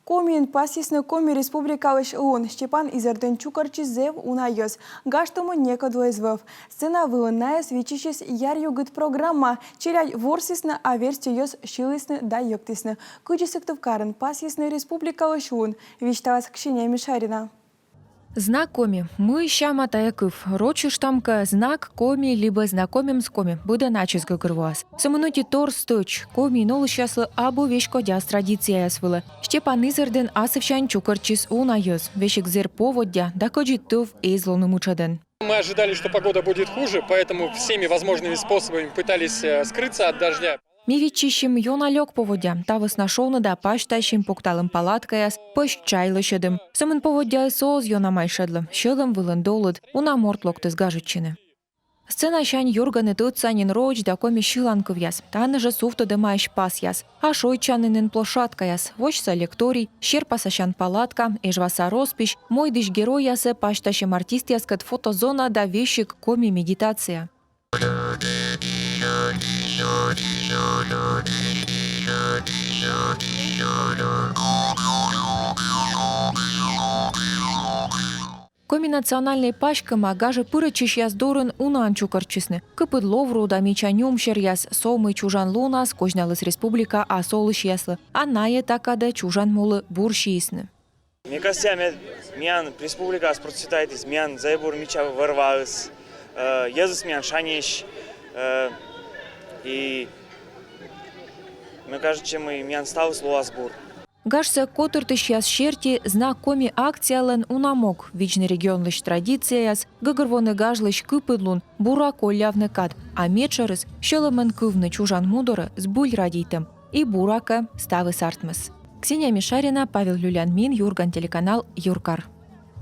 Комин пасисны коми республикалыш он Степан Изерден Чукарчизев унайыз. Гаштому некодлоизвев. Сцена вылынная свечичес яр югыт программа. Челядь ворсисны, а верстиёс шилысны да ёктисны. Кычысыктыв карын пасисны республикалыш он. Вичталас Ксения Мишарина. Знак коми. Мы щама таякыв. Рочу штамка знак коми, либо знакомим с коми. Буде начис гагырвас. Самынути тор сточ. Коми нолы щаслы абу вещь кодяс традиция ясвыла. Степан Изерден асывчан чукарчис унайыз. Вещик зер поводя, да коджитов эзлоны мучаден. Мы ожидали, что погода будет хуже, поэтому всеми возможными способами пытались скрыться от дождя. Мивичищим йоналёк поводя, та веснашовна да паштащим покталым палаткаяс, пощайлы щедым. Сымын поводя соз йонамай шедлым, щелым вылын долыд, уна мортлок тызгажыччины. Сцена щань юрганы тут санин роч да коми щиланков яс, таны же суфто демаещ пас яс, а шойчанынын площадка яс, вочса лекторий, щерпаса щан палатка, эжваса роспищ, мой дыш герой ясе паштащим артист яскат фотозона да вещик коми медитация. Коми национальный пачкама гаже пырычиш яс дорын унан чукарчисны. Кыпыд ловру да мечанюм шер яс сомы чужан лунас кожнялыс республика а солыш яслы, а нае такада чужан молы буршиисны. Мне кажется, мян республика процветает, мян заебур меча ворвалась, езус мян шанеш, и мне кажется, мы мян стал слуасбур. Гашса котыртыш яс шерти знак коми акциялен унамок, вичный регионлыш традицияс, гагырвоны гажлыш кыпыдлун, бурако лявны кат, а мечерыс щелымен кывны чужан мудоры сбуль радийтым, и бурака ставы сартмыс. Ксения Мишарина, Павел Люлянмин, Юрган, телеканал Юркар.